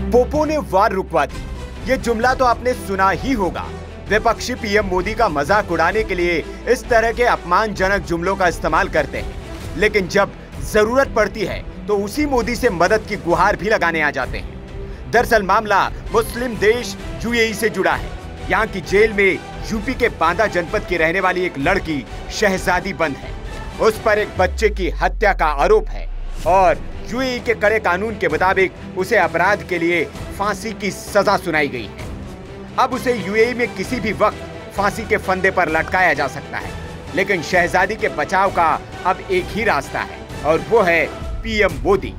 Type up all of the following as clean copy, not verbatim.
Poopó ने वार रुकवा दी, ये जुमला तो आपने सुना ही होगा। विपक्षी पीएम मोदी का मजाक उड़ाने के लिए इस तरह के अपमानजनक जुमलों का इस्तेमाल करते हैं, लेकिन जब जरूरत पड़ती है तो उसी मोदी से मदद की गुहार भी लगाने आ जाते हैं। दरअसल मामला मुस्लिम देश यूएई से जुड़ा है। यहाँ की जेल में यूपी के बांदा जनपद की रहने वाली एक लड़की शहजादी बंद है। उस पर एक बच्चे की हत्या का आरोप है और यूएई के कड़े कानून के मुताबिक उसे अपराध के लिए फांसी की सजा सुनाई गई है। अब उसे यूएई में किसी भी वक्त फांसी के फंदे पर लटकाया जा सकता है, लेकिन शहजादी के बचाव का अब एक ही रास्ता है और वो है पीएम मोदी।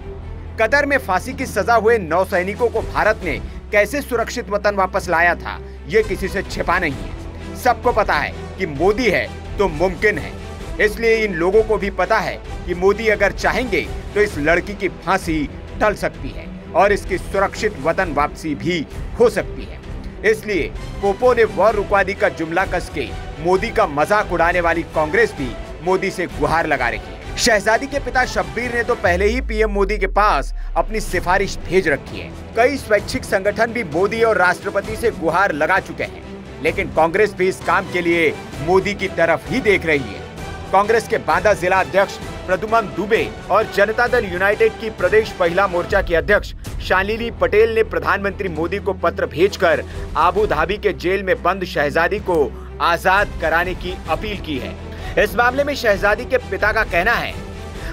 कतर में फांसी की सजा हुए 9 सैनिकों को भारत ने कैसे सुरक्षित वतन वापस लाया था, ये किसी से छिपा नहीं है। सबको पता है कि मोदी है तो मुमकिन है, इसलिए इन लोगों को भी पता है कि मोदी अगर चाहेंगे तो इस लड़की की फांसी टल सकती है और इसकी सुरक्षित वतन वापसी भी हो सकती है। इसलिए पोपो ने वार रुकवा दी का जुमला कस के मोदी का मजाक उड़ाने वाली कांग्रेस भी मोदी से गुहार लगा रही है। शहजादी के पिता शब्बीर ने तो पहले ही पीएम मोदी के पास अपनी सिफारिश भेज रखी है। कई स्वैच्छिक संगठन भी मोदी और राष्ट्रपति से गुहार लगा चुके हैं, लेकिन कांग्रेस भी इस काम के लिए मोदी की तरफ ही देख रही है। कांग्रेस के बांदा जिला अध्यक्ष प्रद्युमन दुबे और जनता दल यूनाइटेड की प्रदेश महिला मोर्चा की अध्यक्ष शालिनी पटेल ने प्रधानमंत्री मोदी को पत्र भेजकर आबू धाबी के जेल में बंद शहजादी को आजाद कराने की अपील की है। इस मामले में शहजादी के पिता का कहना है,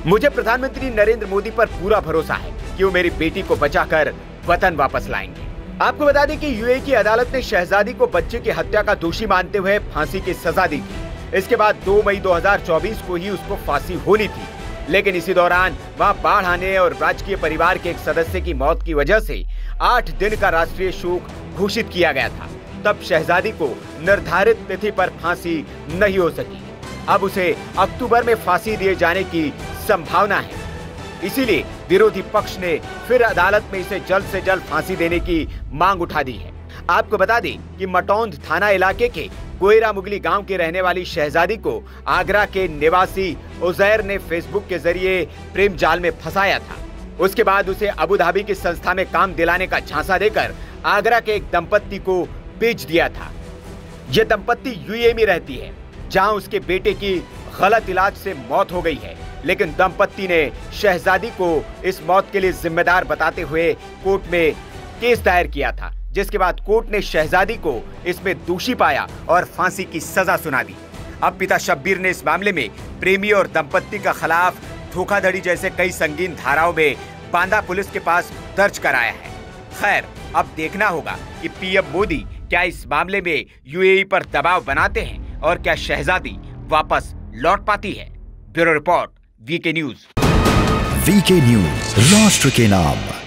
मुझे प्रधानमंत्री नरेंद्र मोदी पर पूरा भरोसा है कि वो मेरी बेटी को बचाकर वतन वापस लाएंगे। आपको बता दें कि यूएई की अदालत ने शहजादी को बच्चे की हत्या का दोषी मानते हुए फांसी की सजा दी थी। इसके बाद 2 मई 2024 को ही उसको फांसी होनी थी, लेकिन इसी दौरान वहां बाढ़ आने और राजकीय परिवार के एक सदस्य की मौत की वजह से 8 दिन का राष्ट्रीय शोक घोषित किया गया था। तब शहजादी को निर्धारित तिथि पर फांसी नहीं हो सकी। अब उसे अक्टूबर में फांसी दिए जाने की संभावना है। इसीलिए विरोधी पक्ष ने फिर अदालत में इसे जल्द से जल्द फांसी देने की मांग उठा दी है। आपको बता दें कि मटौंद थाना इलाके के गोयरा मुगली गांव के रहने वाली शहजादी को आगरा के निवासी उजैर ने फेसबुक के जरिए प्रेम जाल में फंसाया था। उसके बाद उसे अबू धाबी की संस्था में काम दिलाने का झांसा देकर आगरा के एक दंपत्ति को बेच दिया था। ये दंपत्ति यूएई में रहती है, जहां उसके बेटे की गलत इलाज से मौत हो गई है, लेकिन दंपत्ति ने शहजादी को इस मौत के लिए जिम्मेदार बताते हुए कोर्ट में केस दायर किया था, जिसके बाद कोर्ट ने शहजादी को इसमें दोषी पाया और फांसी की सजा सुना दी। अब पिता शब्बीर ने इस मामले में प्रेमी और दंपत्ति के खिलाफ धोखाधड़ी जैसे कई संगीन धाराओं में बांदा पुलिस के पास दर्ज कराया है। खैर, अब देखना होगा कि पीएम मोदी क्या इस मामले में यूएई पर दबाव बनाते हैं और क्या शहजादी वापस लौट पाती है। Bureau report, VK news. VK news, राष्ट्र के नाम।